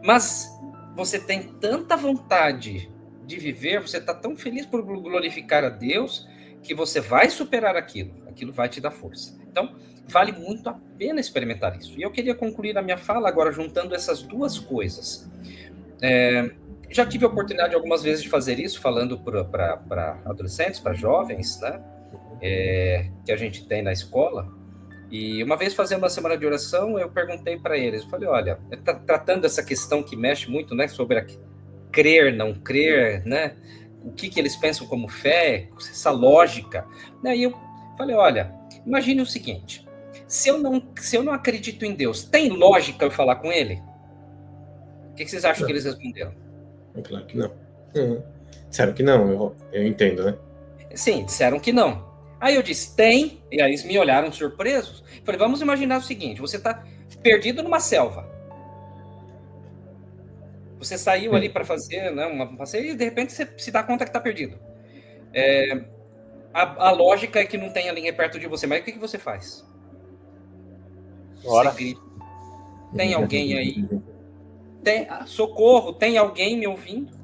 mas você tem tanta vontade de viver, você está tão feliz por glorificar a Deus, que você vai superar aquilo vai te dar força. Então, vale muito a pena experimentar isso. E eu queria concluir a minha fala agora juntando essas duas coisas. Já tive a oportunidade algumas vezes de fazer isso, falando para adolescentes, para jovens, né? Que a gente tem na escola. E uma vez fazendo uma semana de oração, eu perguntei para eles, eu falei, olha, tratando essa questão que mexe muito, né, sobre crer, não crer, né, o que eles pensam como fé, essa lógica. Daí eu falei, olha, imagine o seguinte, se eu não acredito em Deus, tem lógica eu falar com ele? O que vocês acham que eles responderam? Claro que não. Disseram que não, eu entendo, né? Sim, disseram que não. Aí eu disse, tem, e aí eles me olharam surpresos. Falei, vamos imaginar o seguinte, você está perdido numa selva. Você saiu ali para fazer, né, um passeio e de repente você se dá conta que está perdido. A lógica é que não tem ninguém perto de você, mas o que você faz? Ora. Você grita, tem alguém aí? Socorro, tem alguém me ouvindo?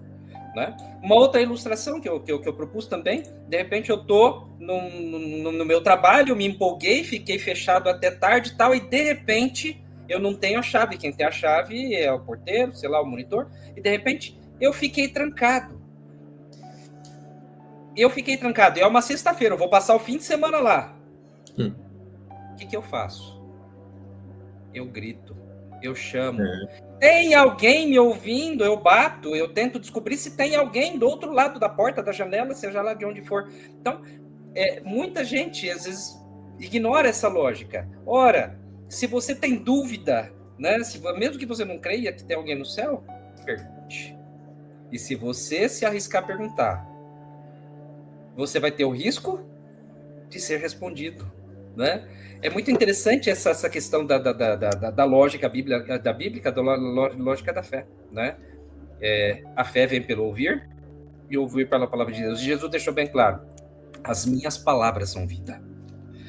Né? Uma outra ilustração que eu propus também, de repente eu estou no meu trabalho, me empolguei, fiquei fechado até tarde e tal, e de repente eu não tenho a chave, quem tem a chave é o porteiro, sei lá, o monitor, e de repente eu fiquei trancado. E é uma sexta-feira, eu vou passar o fim de semana lá. O que eu faço? Eu grito, eu chamo. Tem alguém me ouvindo? Eu bato, eu tento descobrir se tem alguém do outro lado da porta, da janela, seja lá de onde for. Então, muita gente, às vezes, ignora essa lógica. Ora, se você tem dúvida, né, mesmo que você não creia que tem alguém no céu, pergunte. E se você se arriscar a perguntar, você vai ter o risco de ser respondido, né? É muito interessante essa questão da lógica bíblica, da lógica da fé, né? A fé vem pelo ouvir e ouvir pela palavra de Deus. Jesus deixou bem claro, as minhas palavras são vida.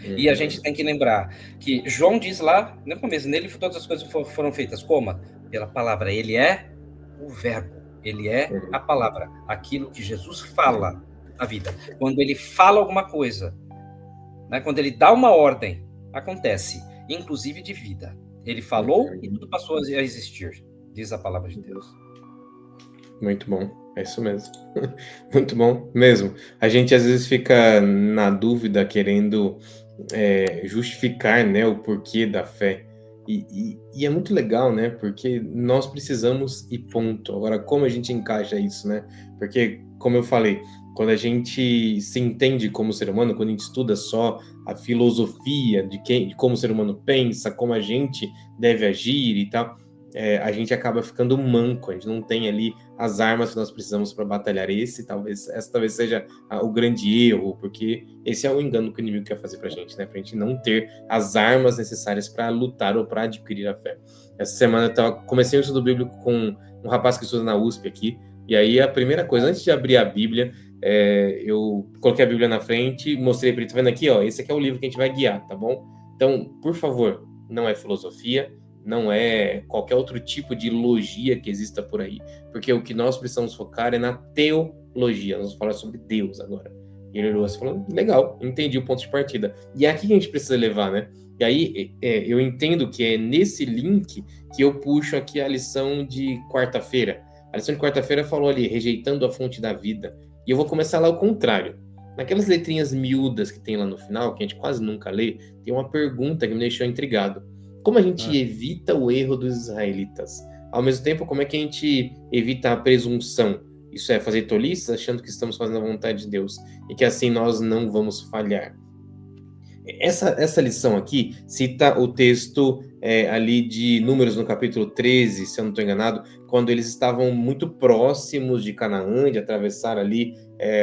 E a gente tem que lembrar que João diz lá, no começo, nele todas as coisas foram feitas como? Pela palavra. Ele é o verbo, ele é a palavra, aquilo que Jesus fala na vida. Quando ele fala alguma coisa, né, quando ele dá uma ordem, acontece, inclusive de vida. Ele falou e tudo passou a existir, diz a palavra de Deus. Muito bom, é isso mesmo. Muito bom mesmo. A gente às vezes fica na dúvida, querendo justificar, né, o porquê da fé. E é muito legal, né, porque nós precisamos e ponto. Agora, como a gente encaixa isso, né? Porque, como eu falei, quando a gente se entende como ser humano, quando a gente estuda só a filosofia de como o ser humano pensa, como a gente deve agir e tal, a gente acaba ficando manco, a gente não tem ali as armas que nós precisamos para batalhar. Essa talvez seja o grande erro, porque esse é o engano que o inimigo quer fazer para a gente, né? Para a gente não ter as armas necessárias para lutar ou para adquirir a fé. Essa semana eu comecei o estudo bíblico com um rapaz que estuda na USP aqui, e aí a primeira coisa, antes de abrir a Bíblia, eu coloquei a Bíblia na frente, mostrei para ele, tá vendo aqui, ó, esse aqui é o livro que a gente vai guiar, tá bom? Então, por favor, não é filosofia, não é qualquer outro tipo de logia que exista por aí, porque o que nós precisamos focar é na teologia. Nós vamos falar sobre Deus agora. E ele olhou assim, falando, legal, entendi o ponto de partida. E é aqui que a gente precisa levar, né? E aí eu entendo que é nesse link que eu puxo aqui a lição de quarta-feira. A lição de quarta-feira falou ali, rejeitando a fonte da vida. E eu vou começar lá ao contrário. naquelas letrinhas miúdas que tem lá no final, que a gente quase nunca lê, tem uma pergunta que me deixou intrigado. Como a gente evita o erro dos israelitas? Ao mesmo tempo, como é que a gente evita a presunção? Isso é fazer tolices, achando que estamos fazendo a vontade de Deus e que assim nós não vamos falhar. Essa lição aqui cita o texto ali de Números no capítulo 13, se eu não estou enganado, quando eles estavam muito próximos de Canaã, de atravessar ali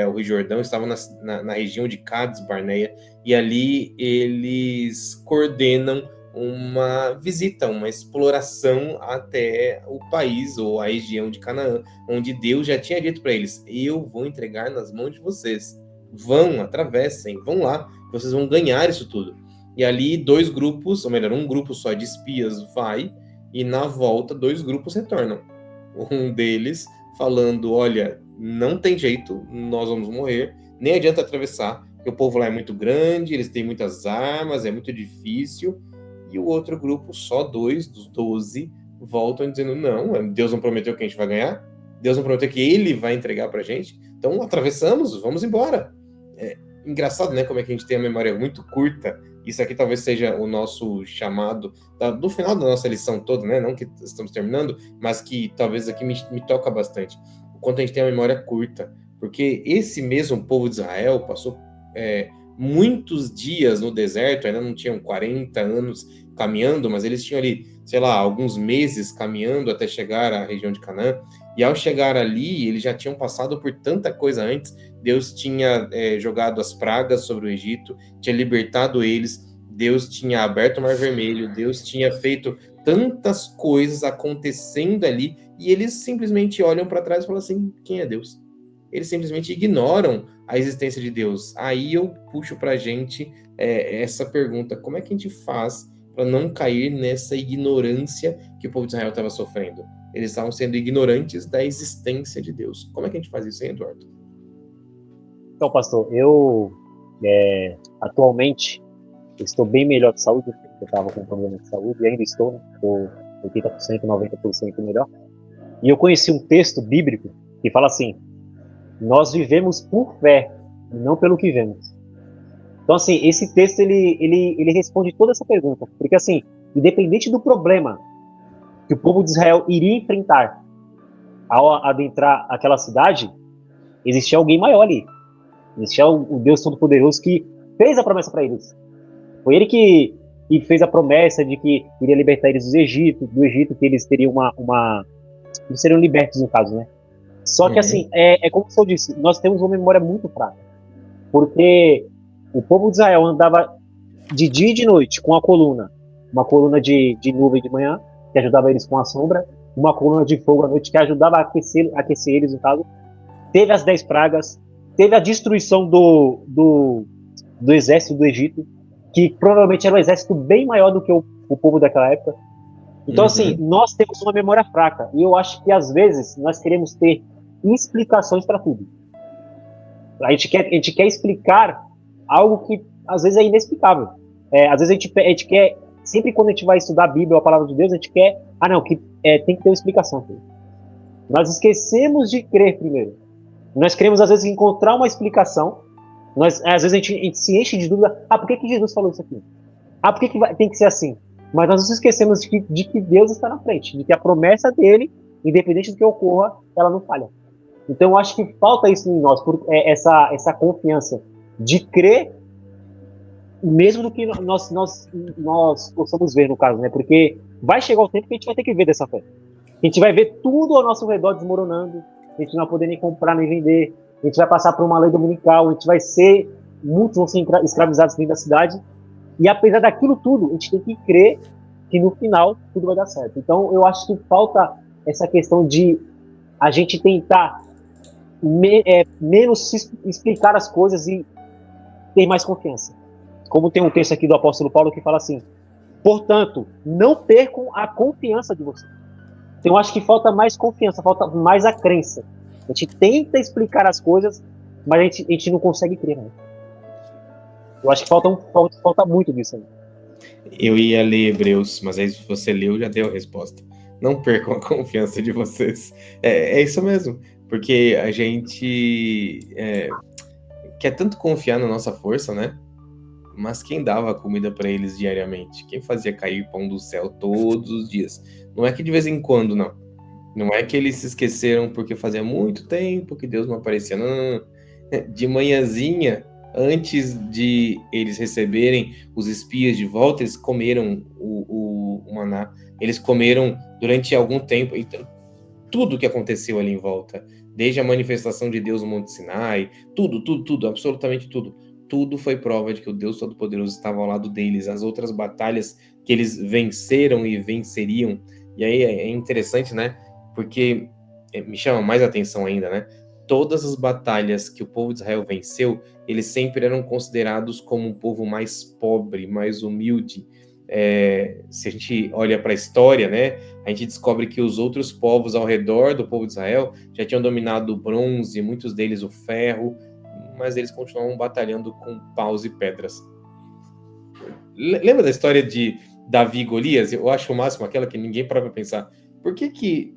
o Rio Jordão, estavam na região de Cádiz Barneia, e ali eles coordenam uma visita, uma exploração até o país ou a região de Canaã, onde Deus já tinha dito para eles: eu vou entregar nas mãos de vocês. Vão, atravessem, vão lá, vocês vão ganhar isso tudo. E ali 2 grupos, ou melhor, um grupo só de espias vai, e na volta 2 grupos retornam. Um deles falando: olha, não tem jeito, nós vamos morrer, nem adianta atravessar, porque o povo lá é muito grande, eles têm muitas armas, é muito difícil. E o outro grupo, só 2 dos 12, voltam dizendo: não, Deus não prometeu que a gente vai ganhar, Deus não prometeu que ele vai entregar pra gente, então atravessamos, vamos embora. Engraçado, né, como é que a gente tem a memória muito curta. Isso aqui talvez seja o nosso chamado do final da nossa lição toda, né, não que estamos terminando, mas que talvez aqui me toca bastante, o quanto a gente tem a memória curta, porque esse mesmo povo de Israel passou muitos dias no deserto, ainda não tinham 40 anos caminhando, mas eles tinham ali, sei lá, alguns meses caminhando até chegar à região de Canaã, e ao chegar ali, eles já tinham passado por tanta coisa antes. Deus tinha jogado as pragas sobre o Egito, tinha libertado eles, Deus tinha aberto o Mar Vermelho, Deus tinha feito tantas coisas acontecendo ali, e eles simplesmente olham para trás e falam assim: quem é Deus? Eles simplesmente ignoram a existência de Deus. Aí eu puxo para a gente essa pergunta: como é que a gente faz para não cair nessa ignorância que o povo de Israel estava sofrendo? Eles estavam sendo ignorantes da existência de Deus. Como é que a gente faz isso, hein, Eduardo? Então, pastor, eu atualmente estou bem melhor de saúde, porque eu estava com problema de saúde, e ainda estou, né? Estou 80%, 90% melhor. E eu conheci um texto bíblico que fala assim: nós vivemos por fé, não pelo que vemos. Então, assim, esse texto, ele responde toda essa pergunta. Porque, assim, independente do problema que o povo de Israel iria enfrentar ao adentrar aquela cidade, existia alguém maior ali. Existia o Deus Todo-Poderoso que fez a promessa para eles. Foi ele que fez a promessa de que iria libertar eles do Egito, que eles teriam eles seriam libertos, no caso, né? Só que, assim, como eu disse, nós temos uma memória muito fraca. Porque o povo de Israel andava de dia e de noite com uma coluna de nuvem de manhã, que ajudava eles com a sombra, uma coluna de fogo à noite, que ajudava a aquecer eles, no caso. Teve as 10 pragas, teve a destruição do exército do Egito, que provavelmente era um exército bem maior do que o povo daquela época. Então, assim, nós temos uma memória fraca, e eu acho que, às vezes, nós queremos ter explicações para tudo. A gente quer explicar algo que, às vezes, é inexplicável. Às vezes, a gente quer, sempre quando a gente vai estudar a Bíblia ou a Palavra de Deus, a gente quer, tem que ter uma explicação. Nós esquecemos de crer primeiro. Nós queremos, às vezes, encontrar uma explicação. Às vezes, a gente se enche de dúvida: por que Jesus falou isso aqui? Por que tem que ser assim? Mas nós nos esquecemos de que Deus está na frente, de que a promessa dele, independente do que ocorra, ela não falha. Então, eu acho que falta isso em nós, essa confiança de crer, mesmo do que nós possamos ver, no caso, né? Porque vai chegar o tempo que a gente vai ter que ver dessa fé. A gente vai ver tudo ao nosso redor desmoronando, a gente não vai poder nem comprar nem vender, a gente vai passar por uma lei dominical, a gente vai ser, muitos vão ser escravizados dentro da cidade, e apesar daquilo tudo, a gente tem que crer que no final tudo vai dar certo. Então, eu acho que falta essa questão de a gente tentar menos explicar as coisas e ter mais confiança. Como tem um texto aqui do apóstolo Paulo que fala assim: portanto, não percam a confiança de vocês. Então, eu acho que falta mais confiança, falta mais a crença. A gente tenta explicar as coisas, mas a gente não consegue crer, né? Eu acho que falta muito disso aí. Eu ia ler Hebreus, mas aí se você leu, já deu a resposta. Não percam a confiança de vocês. É isso mesmo, porque a gente quer tanto confiar na nossa força, né? Mas quem dava comida para eles diariamente? Quem fazia cair pão do céu todos os dias? Não é que de vez em quando, não. Não é que eles se esqueceram porque fazia muito tempo que Deus não aparecia. Não, não, não. De manhãzinha, antes de eles receberem os espias de volta, eles comeram o maná. Eles comeram durante algum tempo. Então, tudo que aconteceu ali em volta, desde a manifestação de Deus no Monte Sinai, tudo, absolutamente tudo. Tudo foi prova de que o Deus Todo-Poderoso estava ao lado deles. As outras batalhas que eles venceram e venceriam. E aí é interessante, né? Porque me chama mais atenção ainda, né? Todas as batalhas que o povo de Israel venceu, eles sempre eram considerados como um povo mais pobre, mais humilde. Se a gente olha para a história, né, a gente descobre que os outros povos ao redor do povo de Israel já tinham dominado o bronze, muitos deles o ferro, mas eles continuavam batalhando com paus e pedras. Lembra da história de Davi e Golias? Eu acho o máximo aquela que ninguém para pensar. Por que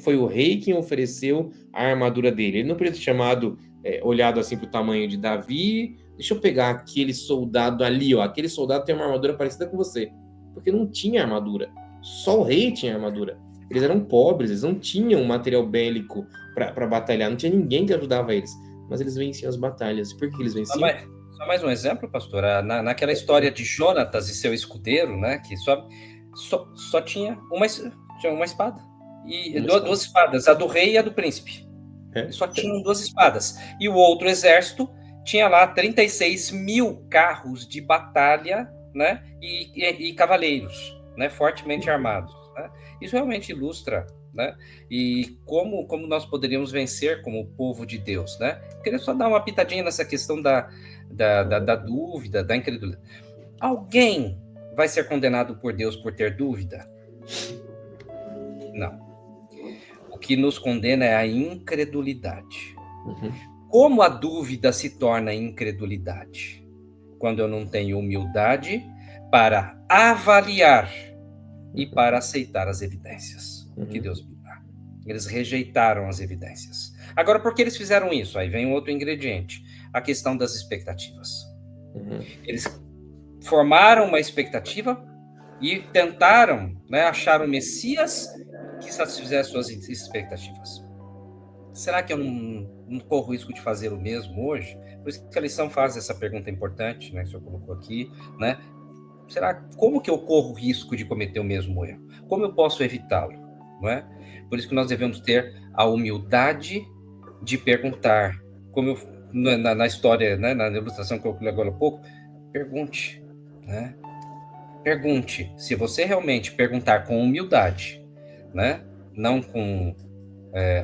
foi o rei quem ofereceu a armadura dele? Ele não poderia ter chamado, olhado assim para o tamanho de Davi. Deixa eu pegar aquele soldado ali, ó. Aquele soldado tem uma armadura parecida com você. Porque não tinha armadura. Só o rei tinha armadura. Eles eram pobres, eles não tinham material bélico para batalhar. Não tinha ninguém que ajudava eles. Mas eles venciam as batalhas. Por que eles venciam? Só mais um exemplo, pastor. Naquela história de Jonatas e seu escudeiro, né? Que só tinha uma espada. E duas espadas, a do rei e a do príncipe. Só tinham 2 espadas. E o outro exército tinha lá 36 mil carros de batalha, né? E cavaleiros, né? Fortemente armados. Né? Isso realmente ilustra, né? E como nós poderíamos vencer como povo de Deus, né? Eu queria só dar uma pitadinha nessa questão da dúvida, da incredulidade. Alguém vai ser condenado por Deus por ter dúvida? Não. O que nos condena é a incredulidade. Uhum. Como a dúvida se torna incredulidade? Quando eu não tenho humildade para avaliar e para aceitar as evidências que Deus me dá. Eles rejeitaram as evidências. Agora, por que eles fizeram isso? Aí vem um outro ingrediente, a questão das expectativas. Eles formaram uma expectativa e tentaram, né, achar o Messias que satisfizesse suas expectativas. Será que eu não corro o risco de fazer o mesmo hoje? Por isso que a lição faz essa pergunta importante, né, que o senhor colocou aqui, né? Como que eu corro o risco de cometer o mesmo erro? Como eu posso evitá-lo? Não é? Por isso que nós devemos ter a humildade de perguntar. Como na história, né, na ilustração que eu coloquei agora há pouco, pergunte, né? Pergunte. Se você realmente perguntar com humildade, né? Não com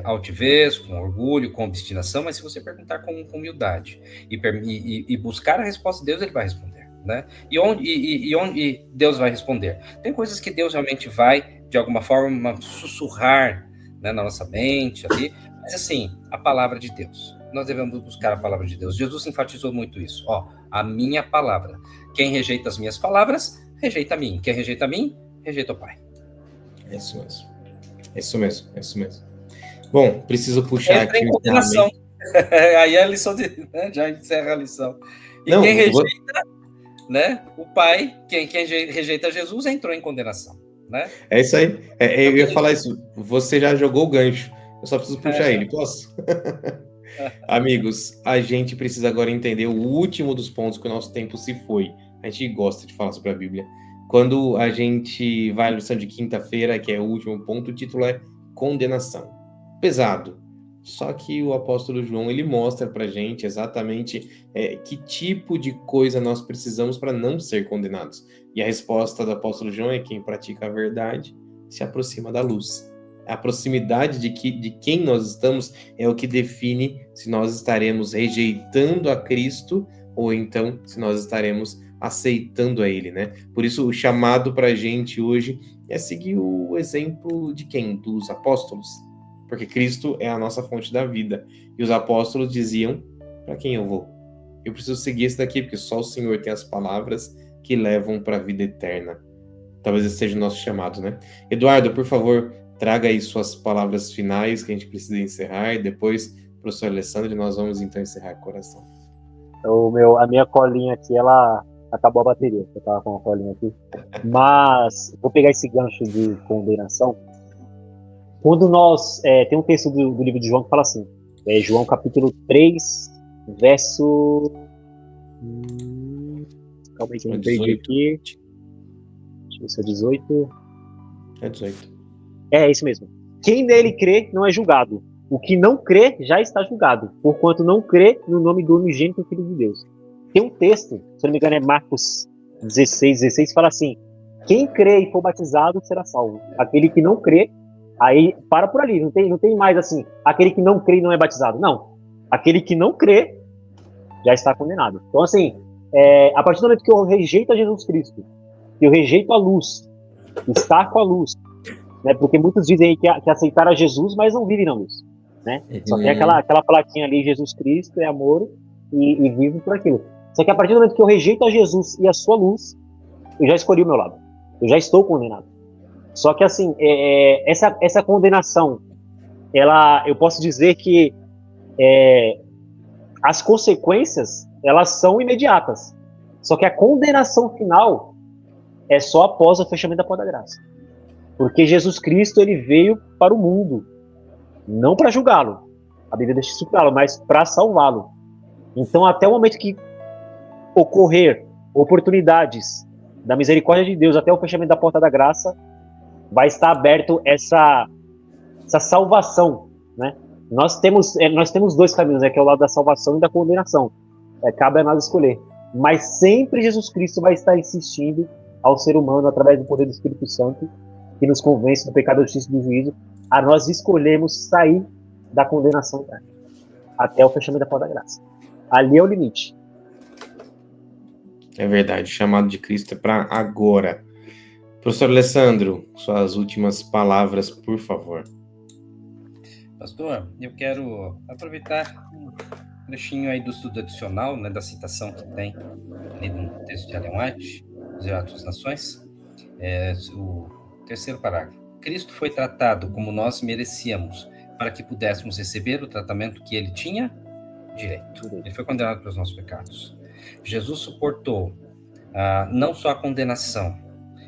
altivez, com orgulho, com obstinação, mas se você perguntar com humildade e buscar a resposta de Deus, ele vai responder, né? E onde Deus vai responder? Tem coisas que Deus realmente vai, de alguma forma, sussurrar, né, na nossa mente ali, mas assim, a palavra de Deus. Nós devemos buscar a palavra de Deus. Jesus enfatizou muito isso. Ó, a minha palavra. Quem rejeita as minhas palavras, rejeita a mim. Quem rejeita a mim, rejeita o Pai. É isso mesmo. É isso mesmo, é isso mesmo. Bom, preciso puxar aqui o condenação. Aí a lição né, já encerra a lição. E não, quem rejeita, né, o Pai, quem rejeita Jesus, entrou em condenação. Né? É isso aí. Eu ia falar isso. Você já jogou o gancho. Eu só preciso puxar ele. Posso? Amigos, a gente precisa agora entender o último dos pontos que o nosso tempo se foi. A gente gosta de falar sobre a Bíblia. Quando a gente vai à lição de quinta-feira, que é o último ponto, o título é condenação. Pesado. Só que o apóstolo João, ele mostra pra gente exatamente que tipo de coisa nós precisamos para não ser condenados. E a resposta do apóstolo João é: quem pratica a verdade se aproxima da luz. A proximidade de quem nós estamos é o que define se nós estaremos rejeitando a Cristo ou então se nós estaremos aceitando a Ele, né? Por isso o chamado para a gente hoje é seguir o exemplo de quem? Dos apóstolos. Porque Cristo é a nossa fonte da vida. E os apóstolos diziam: para quem eu vou? Eu preciso seguir esse daqui, porque só o Senhor tem as palavras que levam para a vida eterna. Talvez esse seja o nosso chamado, né? Eduardo, por favor, traga aí suas palavras finais, que a gente precisa encerrar, e depois, professor Alessandro, nós vamos então encerrar com oração. A minha colinha aqui, ela acabou a bateria. Eu tava com a colinha aqui. Mas, vou pegar esse gancho de condenação. Quando nós. Tem um texto do livro de João que fala assim: João capítulo 3, verso. Calma aí que eu me perdi aqui. Deixa eu ver se é 18. É 18. É isso mesmo. Quem nele crê não é julgado. O que não crê já está julgado, porquanto não crê no nome do unigênito Filho de Deus. Tem um texto, se não me engano é Marcos 16, fala assim: quem crê e for batizado será salvo. Aquele que não crê, aí para por ali, não tem mais assim, aquele que não crê e não é batizado. Não. Aquele que não crê já está condenado. Então, assim, a partir do momento que eu rejeito a Jesus Cristo, que eu rejeito a luz, estar com a luz, né? Porque muitos dizem aí que aceitaram a Jesus, mas não vivem na luz, né? Só tem aquela plaquinha ali: Jesus Cristo é amor e vivo por aquilo. Só que a partir do momento que eu rejeito a Jesus e a sua luz, eu já escolhi o meu lado. Eu já estou condenado. Só que, assim, essa condenação, eu posso dizer que as consequências, elas são imediatas. Só que a condenação final é só após o fechamento da porta da graça. Porque Jesus Cristo, ele veio para o mundo, não para julgá-lo, a Bíblia deixa isso claro, mas para salvá-lo. Então, até o momento que ocorrer oportunidades da misericórdia de Deus, até o fechamento da porta da graça, vai estar aberto essa salvação, né? Nós temos dois caminhos, né, que é o lado da salvação e da condenação. Cabe a nós escolher. Mas sempre Jesus Cristo vai estar insistindo ao ser humano, através do poder do Espírito Santo, que nos convence do pecado, da justiça e do juízo, a nós escolhermos sair da condenação eterna, até o fechamento da porta da graça. Ali é o limite. É verdade, o chamado de Cristo é para agora. Professor Alessandro, suas últimas palavras, por favor. Pastor, eu quero aproveitar um trechinho aí do estudo adicional, né, da citação que tem ali no texto de Ellen White, Os Atos das Nações, o terceiro parágrafo. Cristo foi tratado como nós merecíamos, para que pudéssemos receber o tratamento que ele tinha direito. Ele foi condenado pelos nossos pecados. Jesus suportou não só a condenação,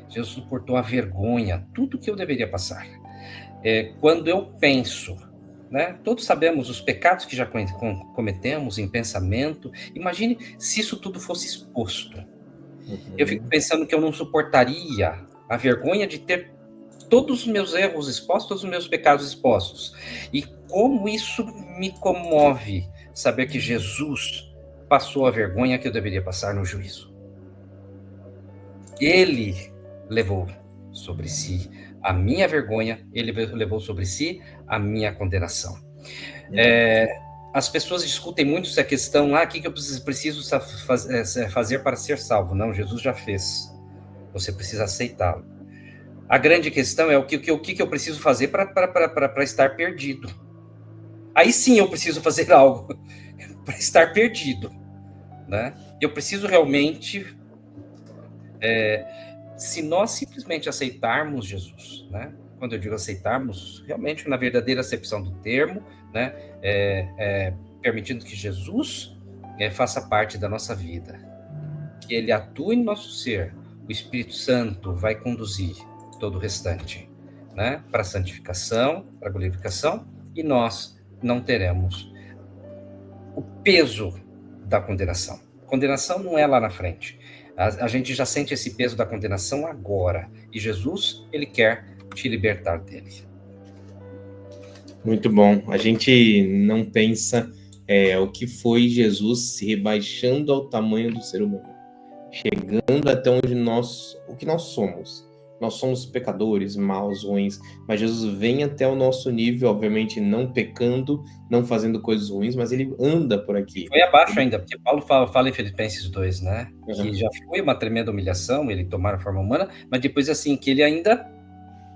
Jesus suportou a vergonha, tudo que eu deveria passar. Quando eu penso, né, todos sabemos os pecados que já cometemos em pensamento. Imagine se isso tudo fosse exposto. Eu fico pensando que eu não suportaria a vergonha de ter todos os meus erros expostos, todos os meus pecados expostos. E como isso me comove saber que Jesus passou a vergonha que eu deveria passar no juízo. Ele levou sobre si a minha vergonha, ele levou sobre si a minha condenação. As pessoas discutem muito essa questão, o que eu preciso fazer para ser salvo? Não, Jesus já fez. Você precisa aceitá-lo. A grande questão é o que eu preciso fazer para estar perdido. Aí sim eu preciso fazer algo para estar perdido, né? Eu preciso realmente... se nós simplesmente aceitarmos Jesus, né? Quando eu digo aceitarmos, realmente na verdadeira acepção do termo, né? Permitindo que Jesus faça parte da nossa vida, que ele atue no nosso ser, o Espírito Santo vai conduzir todo o restante, né? Para a santificação, para a glorificação, e nós não teremos o peso da condenação. Condenação não é lá na frente. A gente já sente esse peso da condenação agora. E Jesus, ele quer te libertar dele. Muito bom. A gente não pensa o que foi Jesus se rebaixando ao tamanho do ser humano. Chegando até onde o que nós somos. Nós somos pecadores, maus, ruins, mas Jesus vem até o nosso nível, obviamente não pecando, não fazendo coisas ruins, mas ele anda por aqui. Foi abaixo ainda, porque Paulo fala em Filipenses 2, né? Que já foi uma tremenda humilhação, ele tomar a forma humana, mas depois assim, que ele ainda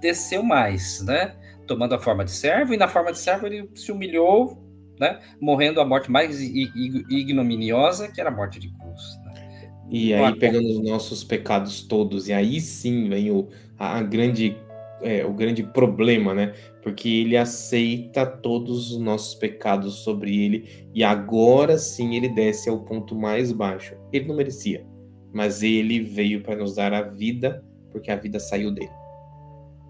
desceu mais, né? Tomando a forma de servo, e na forma de servo ele se humilhou, né? Morrendo a morte mais ignominiosa, que era a morte de cruz, né? E aí, pegando os nossos pecados todos, e aí sim vem a grande o grande problema, né? Porque ele aceita todos os nossos pecados sobre ele e agora sim ele desce ao ponto mais baixo. Ele não merecia, mas ele veio para nos dar a vida, porque a vida saiu dele.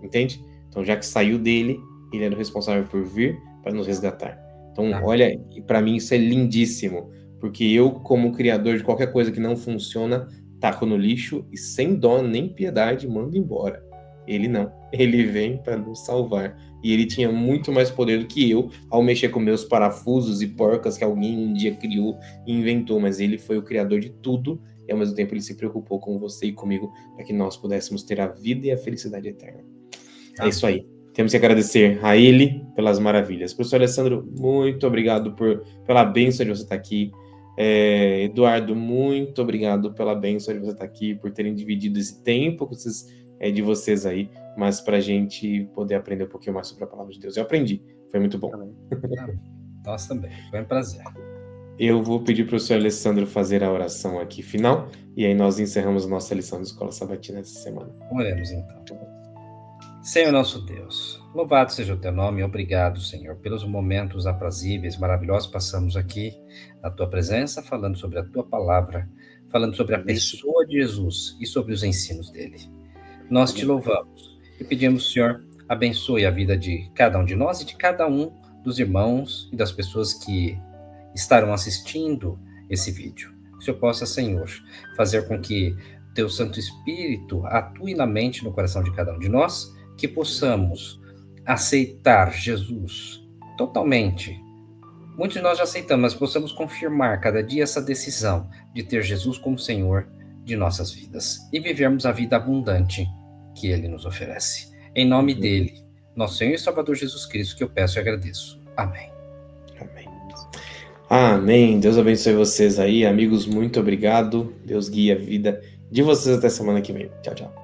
Entende? Então, já que saiu dele, ele era o responsável por vir para nos resgatar. Então, olha, para mim isso é lindíssimo, porque eu, como criador de qualquer coisa que não funciona, taco no lixo e sem dó nem piedade mando embora. Ele não, ele vem para nos salvar. E ele tinha muito mais poder do que eu ao mexer com meus parafusos e porcas que alguém um dia criou e inventou, mas ele foi o criador de tudo e ao mesmo tempo ele se preocupou com você e comigo para que nós pudéssemos ter a vida e a felicidade eterna. É isso aí. Temos que agradecer a ele pelas maravilhas. Professor Alessandro, muito obrigado pela bênção de você estar aqui. Eduardo, muito obrigado pela bênção de você estar aqui, por terem dividido esse tempo de vocês aí, mas para a gente poder aprender um pouquinho mais sobre a palavra de Deus. Eu aprendi, foi muito bom. Nós também, foi um prazer. Eu vou pedir para o professor Alessandro fazer a oração aqui final, e aí nós encerramos a nossa lição de Escola Sabatina essa semana. Oremos então. Senhor nosso Deus, louvado seja o teu nome e obrigado, Senhor, pelos momentos aprazíveis, maravilhosos que passamos aqui na tua presença, falando sobre a tua palavra, falando sobre a pessoa de Jesus e sobre os ensinos dele. Nós te louvamos e pedimos, Senhor, abençoe a vida de cada um de nós e de cada um dos irmãos e das pessoas que estarão assistindo esse vídeo. Que o Senhor possa, Senhor, fazer com que teu Santo Espírito atue na mente e no coração de cada um de nós, que possamos aceitar Jesus totalmente. Muitos de nós já aceitamos, mas possamos confirmar cada dia essa decisão de ter Jesus como Senhor de nossas vidas e vivermos a vida abundante que Ele nos oferece. Em nome dEle, nosso Senhor e Salvador Jesus Cristo, que eu peço e agradeço. Amém. Amém. Amém. Deus abençoe vocês aí, amigos. Muito obrigado. Deus guie a vida de vocês até semana que vem. Tchau, tchau.